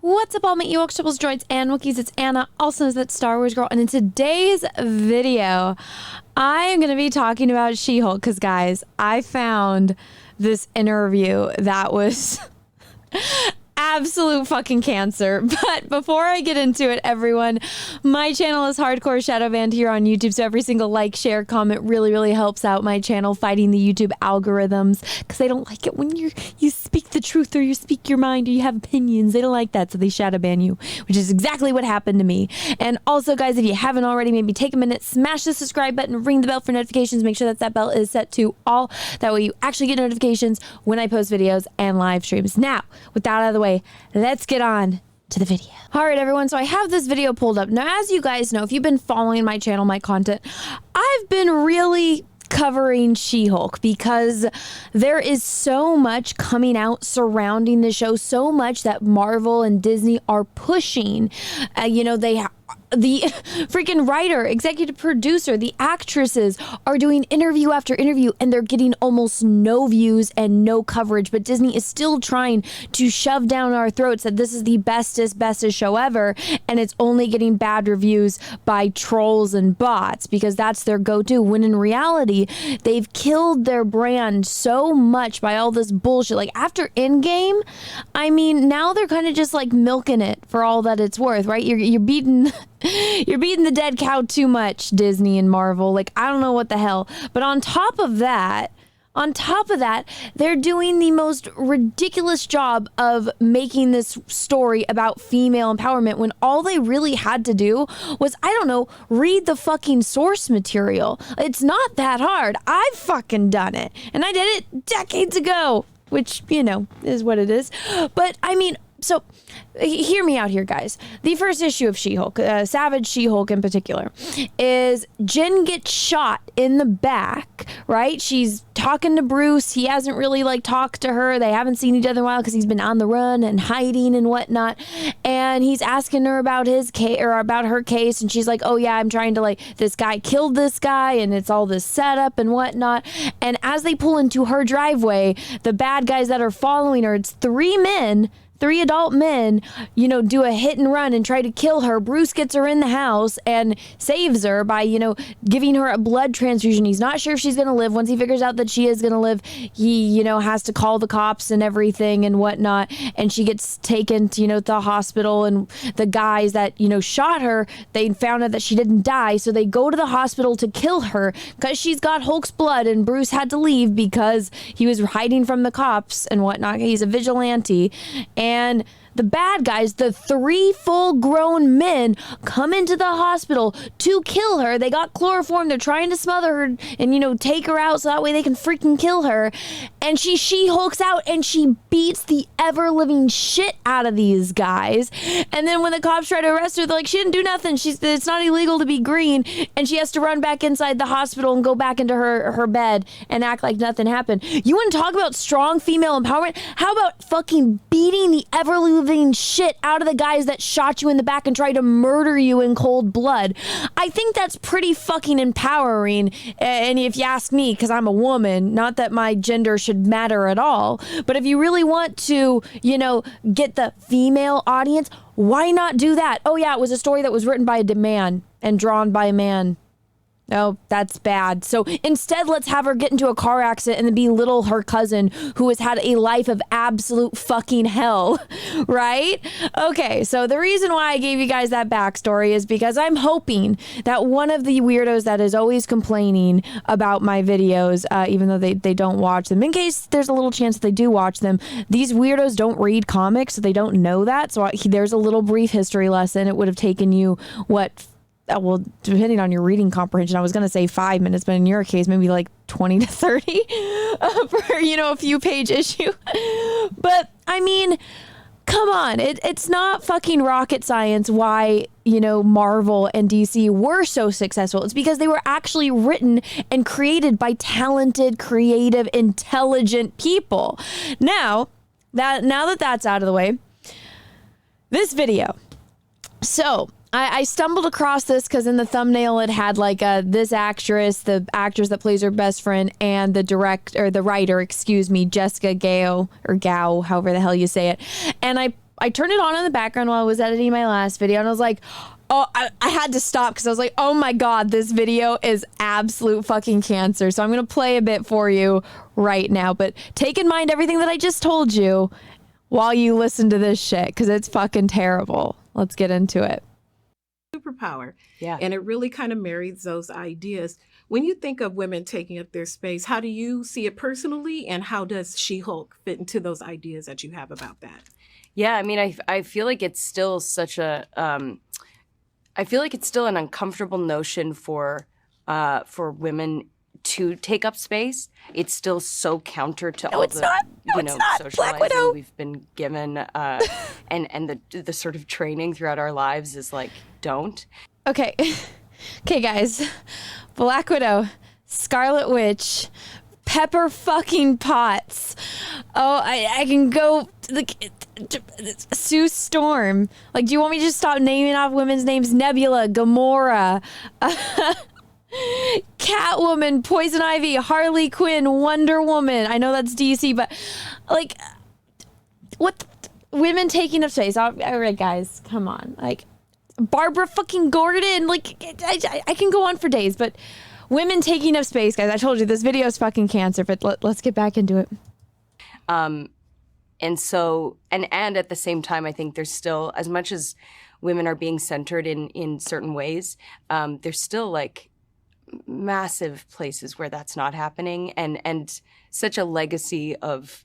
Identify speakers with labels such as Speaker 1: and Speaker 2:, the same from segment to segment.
Speaker 1: What's up, all my Ewoks, tribbles, droids, and Wookiees? It's Anna, also known as that Star Wars girl, and in today's video, I am going to be talking about She-Hulk, because, guys, I found this interview that was absolute fucking cancer. But before I get into it, everyone, my channel is Hardcore Shadow Band here on YouTube, so every single like, share, comment really helps out my channel fighting the YouTube algorithms, because they don't like it when you speak the truth or you speak your mind or you have opinions. They don't like that, so they shadow ban you, which is exactly what happened to me. And also, guys, if you haven't already, maybe take a minute, smash the subscribe button, ring the bell for notifications, make sure that bell is set to all. That way you actually get notifications when I post videos and live streams. Now, with that out of the way, let's get on to the video. All right, everyone, so I have this video pulled up. Now, as you guys know, if you've been following my channel, my content, I've been really covering She-Hulk because there is so much coming out surrounding the show, so much that Marvel and Disney are pushing. The freaking writer, executive producer, the actresses are doing interview after interview, and they're getting almost no views and no coverage. But Disney is still trying to shove down our throats that this is the bestest show ever, and it's only getting bad reviews by trolls and bots because that's their go-to. When in reality, they've killed their brand so much by all this bullshit. Like after Endgame, I mean, now they're kind of just like milking it for all that it's worth, right? You're beating the dead cow too much, Disney and Marvel. Like, I don't know what the hell. But on top of that, they're doing the most ridiculous job of making this story about female empowerment when all they really had to do was, I don't know, read the fucking source material. It's not that hard. I've fucking done it. And I did it decades ago, which, you know, is what it is. But, I mean, so hear me out here, guys. The first issue of She-Hulk, Savage She-Hulk in particular, is Jen gets shot in the back, right? She's talking to Bruce. He hasn't really talked to her. They haven't seen each other in a while because he's been on the run and hiding and whatnot. And he's asking her about his case or about her case. And she's like, oh yeah, I'm trying to this guy killed this guy and it's all this setup and whatnot. And as they pull into her driveway, the bad guys that are following her, it's three adult men, do a hit and run and try to kill her. Bruce gets her in the house and saves her by, giving her a blood transfusion. He's not sure if she's going to live. Once he figures out that she is going to live, he, has to call the cops and everything and whatnot. And she gets taken to, the hospital. And the guys that, shot her, they found out that she didn't die. So they go to the hospital to kill her because she's got Hulk's blood. And Bruce had to leave because he was hiding from the cops and whatnot. He's a vigilante. And the bad guys, the three full-grown men, come into the hospital to kill her. They got chloroform. They're trying to smother her and, take her out so that way they can freaking kill her. And she-hulks out and she beats the ever-living shit out of these guys. And then when the cops try to arrest her, they're like, she didn't do nothing. It's not illegal to be green. And she has to run back inside the hospital and go back into her bed and act like nothing happened. You want to talk about strong female empowerment? How about fucking beating the ever-living shit out of the guys that shot you in the back and tried to murder you in cold blood? I think that's pretty fucking empowering. And if you ask me, because I'm a woman, not that my gender should matter at all, but if you really want to, get the female audience, why not do that? Oh yeah, it was a story that was written by a man and drawn by a man. Oh, that's bad. So instead, let's have her get into a car accident and then belittle her cousin who has had a life of absolute fucking hell, right? Okay, so the reason why I gave you guys that backstory is because I'm hoping that one of the weirdos that is always complaining about my videos, even though they don't watch them, in case there's a little chance that they do watch them, these weirdos don't read comics, so they don't know that. So there's a little brief history lesson. It would have taken you, well, depending on your reading comprehension, I was going to say 5 minutes, but in your case, maybe 20 to 30 for, a few page issue. But I mean, come on. It's not fucking rocket science why, Marvel and DC were so successful. It's because they were actually written and created by talented, creative, intelligent people. Now that that's out of the way, this video. So I stumbled across this because in the thumbnail it had this actress, the actress that plays her best friend, and the writer, Jessica Gao, however the hell you say it. And I turned it on in the background while I was editing my last video, and I was like, oh, I had to stop because I was like, oh my God, this video is absolute fucking cancer. So I'm going to play a bit for you right now, but take in mind everything that I just told you while you listen to this shit, because it's fucking terrible. Let's get into it.
Speaker 2: Superpower.
Speaker 3: Yeah.
Speaker 2: And it really kind of marries those ideas. When you think of women taking up their space, how do you see it personally, and how does She-Hulk fit into those ideas that you have about that?
Speaker 3: Yeah, I mean, I feel like it's still such a, I feel like it's still an uncomfortable notion for women to take up space. It's still so counter to all the socializing we've been given, and the sort of training throughout our lives is like, don't.
Speaker 1: Okay. Okay, guys. Black Widow, Scarlet Witch, Pepper fucking Potts. Oh, I can go, like, Sue Storm. Like, do you want me to just stop naming off women's names? Nebula, Gamora, Catwoman, Poison Ivy, Harley Quinn, Wonder Woman. I know that's DC, but, like, what? Women taking up space. All right, guys, come on. Like, Barbara fucking Gordon. Like, I can go on for days, but women taking up space, guys. I told you this video is fucking cancer, but let's get back into it.
Speaker 3: And so, and at the same time, I think there's still, as much as women are being centered in certain ways, there's still like massive places where that's not happening, and such a legacy of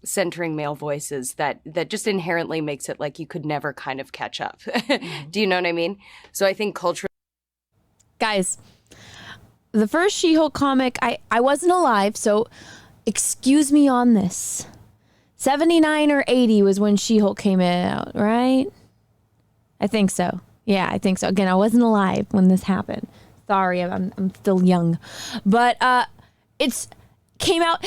Speaker 3: centering male voices that just inherently makes it like you could never kind of catch up. Do you know what I mean? So I think culture.
Speaker 1: Guys, the first She-Hulk comic, I wasn't alive, so excuse me on this. 79 or 80 was when She-Hulk came out, right? I think so. Yeah, I think so. Again, I wasn't alive when this happened. Sorry, I'm still young. But it's came out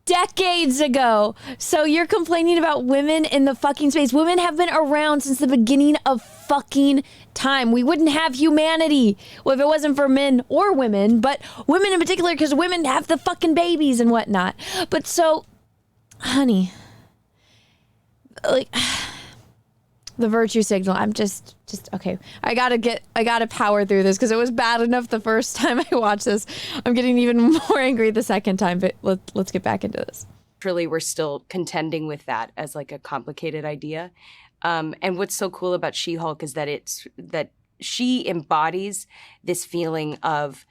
Speaker 1: decades ago. So you're complaining about women in the fucking space. Women have been around since the beginning of fucking time. We wouldn't have humanity if it wasn't for men or women, but women in particular, because women have the fucking babies and whatnot. But so, honey, like, the virtue signal, I'm just okay. I gotta power through this because it was bad enough the first time I watched this. I'm getting even more angry the second time, but let's get back into this.
Speaker 3: Really, we're still contending with that as like a complicated idea. And what's so cool about She-Hulk is that she embodies this feeling of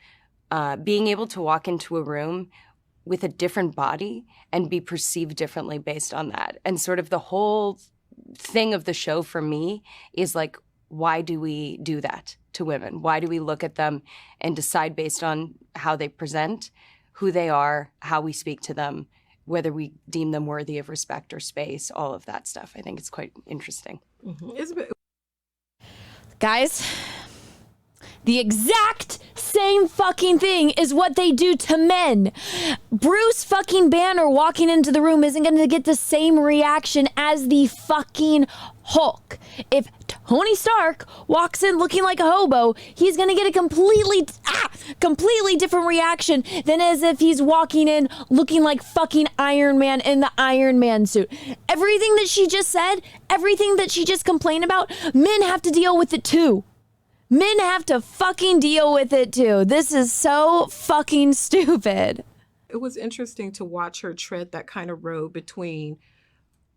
Speaker 3: being able to walk into a room with a different body and be perceived differently based on that. And sort of the whole thing of the show for me is like, why do we do that to women? Why do we look at them and decide based on how they present, who they are, how we speak to them, whether we deem them worthy of respect or space, all of that stuff. I think it's quite interesting.
Speaker 2: Mm-hmm.
Speaker 1: Guys, the exact same fucking thing is what they do to men. Bruce fucking Banner walking into the room isn't going to get the same reaction as the fucking Hulk. If Tony Stark walks in looking like a hobo, he's going to get a completely different reaction than as if he's walking in looking like fucking Iron Man in the Iron Man suit. Everything that she just said, everything that she just complained about, men have to deal with it too. Men have to fucking deal with it too. This is so fucking stupid.
Speaker 2: It was interesting to watch her tread that kind of road between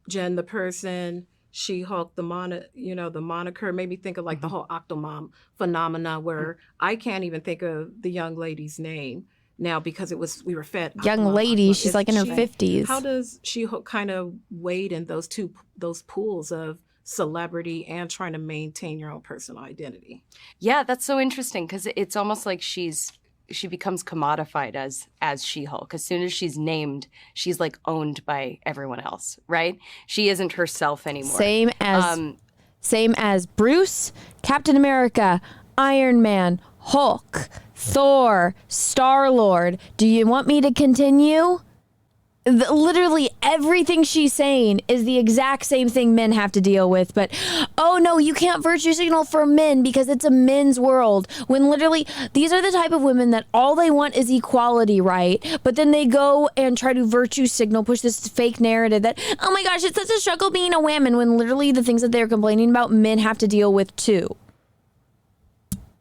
Speaker 2: Jen the person, She-Hulk, the moniker. Made me think of like the whole Octomom phenomena, where I can't even think of the young lady's name now because we were fed
Speaker 1: young lady. She's like in her 50s.
Speaker 2: How does She-Hulk kind of wade in those pools of celebrity and trying to maintain your own personal identity?
Speaker 3: Yeah, that's so interesting because it's almost like she becomes commodified as She-Hulk. As soon as she's named, she's like owned by everyone else, right? She isn't herself anymore.
Speaker 1: Same as Bruce, Captain America, Iron Man, Hulk, Thor, Star-Lord. Do you want me to continue? Literally everything she's saying is the exact same thing men have to deal with. But, oh no, you can't virtue signal for men because it's a men's world. When literally, these are the type of women that all they want is equality, right? But then they go and try to virtue signal, push this fake narrative that, oh my gosh, it's such a struggle being a woman, when literally the things that they're complaining about, men have to deal with too.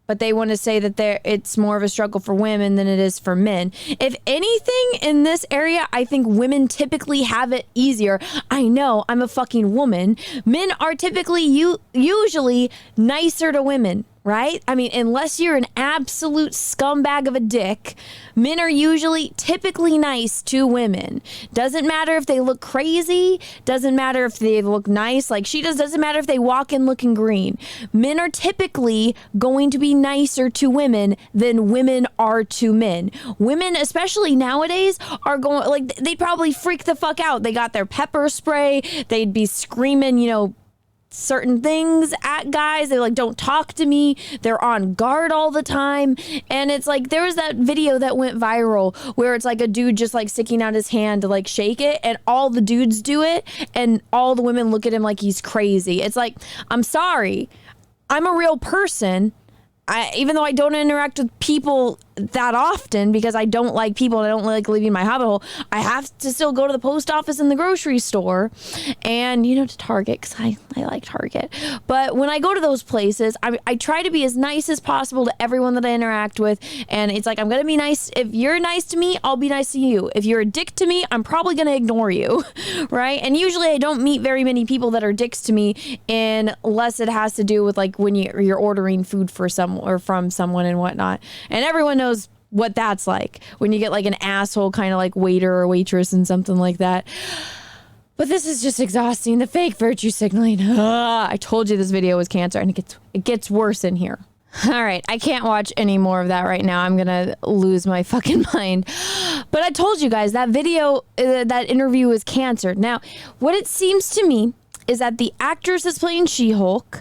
Speaker 1: But they want to say that it's more of a struggle for women than it is for men. If anything in this area, I think women typically have it easier. I know, I'm a fucking woman. Men are typically usually nicer to women, right? I mean, unless you're an absolute scumbag of a dick, men are usually typically nice to women. Doesn't matter if they look crazy, doesn't matter if they look nice like she does, doesn't matter if they walk in looking green. Men are typically going to be nicer to women than women are to men. Women, especially nowadays, are going, like, they'd probably freak the fuck out. They got their pepper spray, they'd be screaming, certain things at guys. They're like, don't talk to me. They're on guard all the time. And it's like, there was that video that went viral where it's like a dude just like sticking out his hand to like shake it, and all the dudes do it and all the women look at him like he's crazy. It's like, I'm sorry, I'm a real person. Even though I don't interact with people that often because I don't like people and I don't like leaving my hobbit hole, I have to still go to the post office and the grocery store and, to Target, because I like Target. But when I go to those places, I try to be as nice as possible to everyone that I interact with. And it's like, I'm going to be nice. If you're nice to me, I'll be nice to you. If you're a dick to me, I'm probably going to ignore you, right? And usually I don't meet very many people that are dicks to me unless it has to do with like when you're ordering food for someone or from someone and whatnot. And everyone knows what that's like when you get like an asshole kind of like waiter or waitress and something like that. But this is just exhausting. The fake virtue signaling. I told you this video was cancer, and it gets worse in here. All right, I can't watch any more of that right now. I'm gonna lose my fucking mind. But I told you guys that video, that interview was cancer. Now, what it seems to me is that the actress that's playing She-Hulk,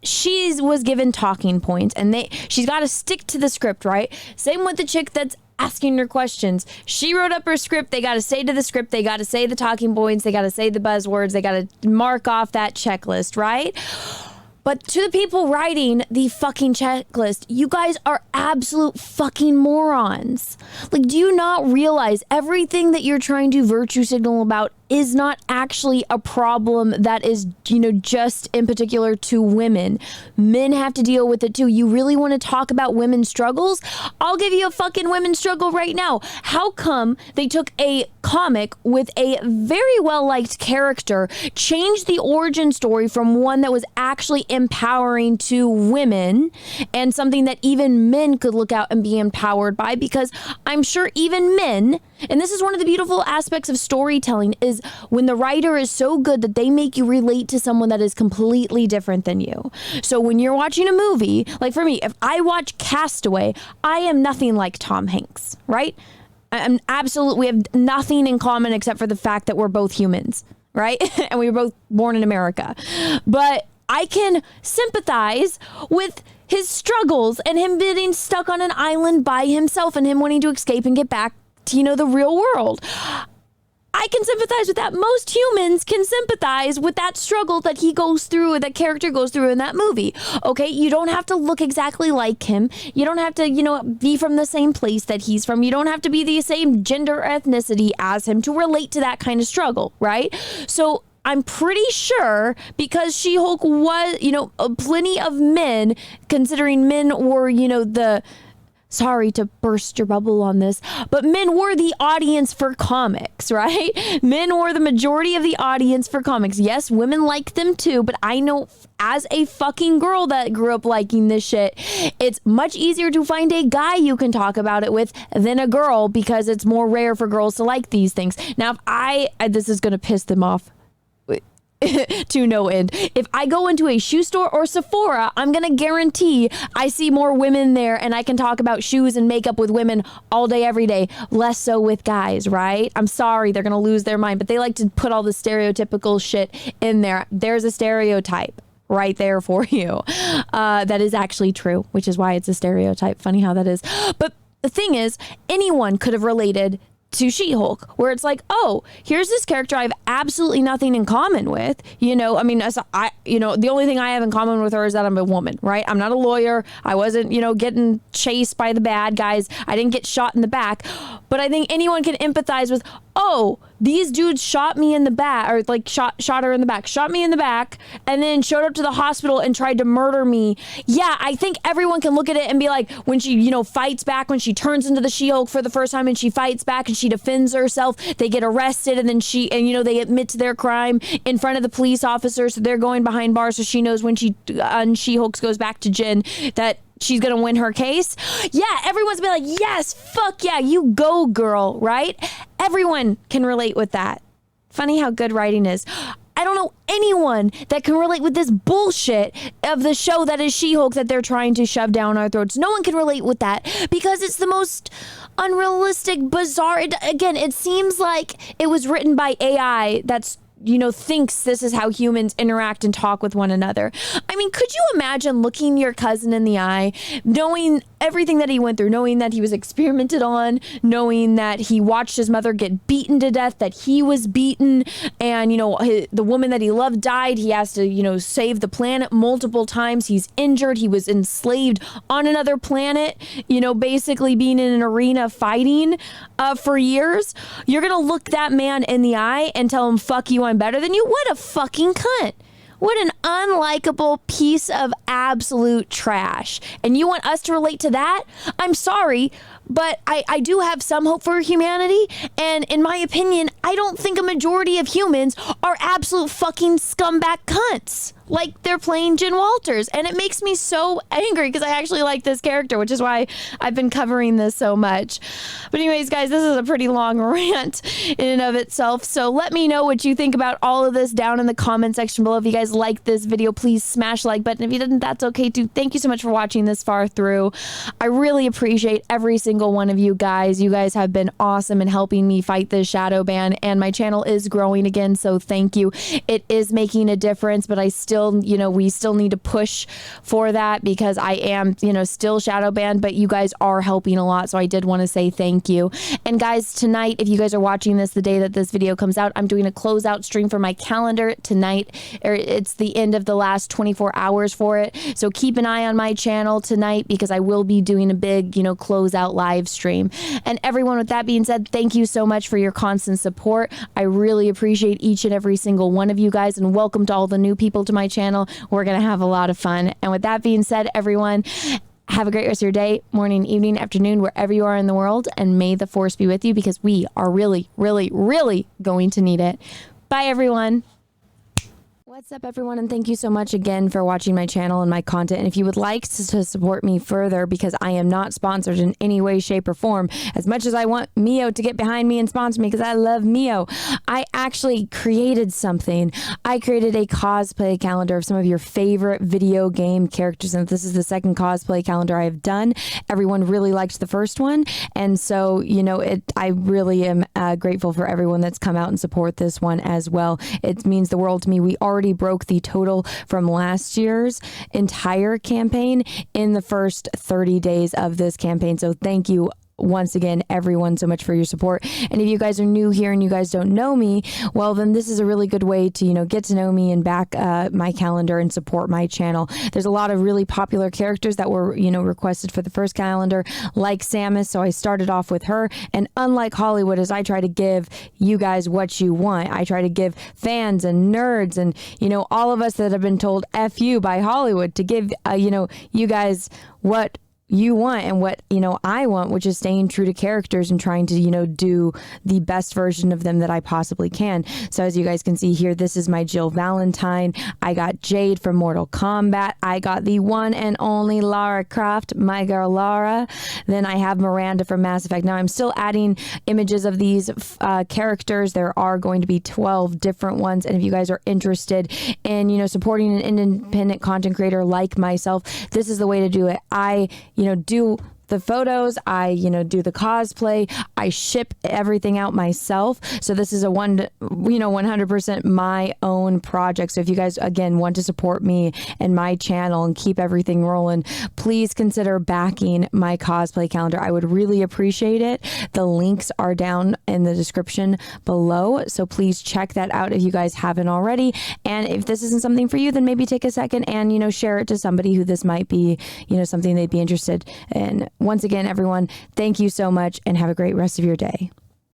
Speaker 1: she was given talking points, and she's got to stick to the script, right? Same with the chick that's asking her questions. She wrote up her script. They got to say to the script. They got to say the talking points. They got to say the buzzwords. They got to mark off that checklist, right? But to the people writing the fucking checklist, you guys are absolute fucking morons. Like, do you not realize everything that you're trying to virtue signal about is not actually a problem that is, just in particular to women. Men have to deal with it too. You really want to talk about women's struggles? I'll give you a fucking women's struggle right now. How come they took a comic with a very well-liked character, changed the origin story from one that was actually empowering to women and something that even men could look out and be empowered by? Because I'm sure even men, and this is one of the beautiful aspects of storytelling, is when the writer is so good that they make you relate to someone that is completely different than you. So when you're watching a movie, like for me, if I watch Castaway, I am nothing like Tom Hanks, right? We have nothing in common except for the fact that we're both humans, right? And we were both born in America. But I can sympathize with his struggles and him being stuck on an island by himself and him wanting to escape and get back to, the real world. I can sympathize with that. Most humans can sympathize with that struggle that he goes through, that character goes through in that movie. Okay, you don't have to look exactly like him. You don't have to, be from the same place that he's from. You don't have to be the same gender or ethnicity as him to relate to that kind of struggle, right? So I'm pretty sure because She-Hulk was, plenty of men, considering men were, sorry to burst your bubble on this, but men were the audience for comics, right? Men were the majority of the audience for comics. Yes, women like them too, but I know as a fucking girl that grew up liking this shit, it's much easier to find a guy you can talk about it with than a girl because it's more rare for girls to like these things. Now, if this is going to piss them off to no end. If I go into a shoe store or Sephora, I'm going to guarantee I see more women there and I can talk about shoes and makeup with women all day, every day. Less so with guys, right? I'm sorry, they're going to lose their mind, but they like to put all the stereotypical shit in there. There's a stereotype right there for you. That is actually true, which is why it's a stereotype. Funny how that is. But the thing is, anyone could have related to She-Hulk, where it's like, oh, here's this character I have absolutely nothing in common with. You know, I mean, the only thing I have in common with her is that I'm a woman, right? I'm not a lawyer. I wasn't, getting chased by the bad guys. I didn't get shot in the back. But I think anyone can empathize with, oh, these dudes shot me in the back, or like shot her in the back, shot me in the back, and then showed up to the hospital and tried to murder me. Yeah, I think everyone can look at it and be like, when she, fights back, when she turns into the She-Hulk for the first time and she fights back and she defends herself, they get arrested, and then they admit to their crime in front of the police officers. So they're going behind bars, so she knows when She-Hulk goes back to Jen that she's gonna win her case. Yeah, everyone's been like, yes, fuck yeah, you go, girl, right? Everyone can relate with that. Funny how good writing is. I don't know anyone that can relate with this bullshit of the show that is She-Hulk that they're trying to shove down our throats. No one can relate with that because it's the most unrealistic, bizarre. It seems like it was written by AI that's thinks this is how humans interact and talk with one another. I mean, could you imagine looking your cousin in the eye, knowing everything that he went through, knowing that he was experimented on, knowing that he watched his mother get beaten to death, that he was beaten, and, the woman that he loved died. He has to, save the planet multiple times. He's injured. He was enslaved on another planet, basically being in an arena fighting for years. You're going to look that man in the eye and tell him, fuck you, I'm better than you? What a fucking cunt. What an unlikable piece of absolute trash. And you want us to relate to that? I'm sorry, but I do have some hope for humanity. And in my opinion, I don't think a majority of humans are absolute fucking scumbag cunts. Like they're playing Jen Walters. And it makes me so angry because I actually like this character, which is why I've been covering this so much. But anyways, guys, this is a pretty long rant in and of itself. So let me know what you think about all of this down in the comment section below. If you guys like this video, please smash the like button. If you didn't, that's okay too. Thank you so much for watching this far through. I really appreciate every single one of you guys. You guys have been awesome in helping me fight this shadow ban, and my channel is growing again, so thank you. It is making a difference, but I still, we still need to push for that because I am, still shadow banned, but you guys are helping a lot, so I did want to say thank you. And guys, tonight, if you guys are watching this the day that this video comes out, I'm doing a closeout stream for my calendar tonight. It's the end of the last 24 hours for it, so keep an eye on my channel tonight because I will be doing a big, closeout live stream. And everyone, with that being said, thank you so much for your constant support. I really appreciate each and every single one of you guys, and welcome to all the new people to my channel. We're gonna have a lot of fun. And with that being said, everyone, have a great rest of your day, morning, evening, afternoon, wherever you are in the world, and may the force be with you because we are really, really, really going to need it. Bye, everyone. What's up, everyone, and thank you so much again for watching my channel and my content. And if you would like to support me further, because I am not sponsored in any way, shape, or form, as much as I want Mio to get behind me and sponsor me because I love Mio, I actually created something. I created a cosplay calendar of some of your favorite video game characters, and this is the second cosplay calendar I have done. Everyone really liked the first one, and so, I really am grateful for everyone that's come out and support this one as well. It means the world to me. We already broke the total from last year's entire campaign in the first 30 days of this campaign. So thank you once again, everyone, so much for your support. And if you guys are new here and you guys don't know me, well, then this is a really good way to, get to know me and back my calendar and support my channel. There's a lot of really popular characters that were, requested for the first calendar, like Samus. So I started off with her. And unlike Hollywood, as I try to give you guys what you want, I try to give fans and nerds and, all of us that have been told F you by Hollywood to give, you guys what you want and what I want, which is staying true to characters and trying to do the best version of them that I possibly can. So as you guys can see here, this is my Jill Valentine. I got Jade from Mortal Kombat. I got the one and only Lara Croft, my girl Lara. Then I have Miranda from Mass Effect. Now I'm still adding images of these characters. There are going to be 12 different ones, and if you guys are interested in supporting an independent content creator like myself, this is the way to do it. I do the photos. I, do the cosplay. I ship everything out myself. So this is a 100% my own project. So if you guys, again, want to support me and my channel and keep everything rolling, please consider backing my cosplay calendar. I would really appreciate it. The links are down in the description below. So please check that out if you guys haven't already. And if this isn't something for you, then maybe take a second and, share it to somebody who this might be, something they'd be interested in. Once again, everyone, thank you so much and have a great rest of your day.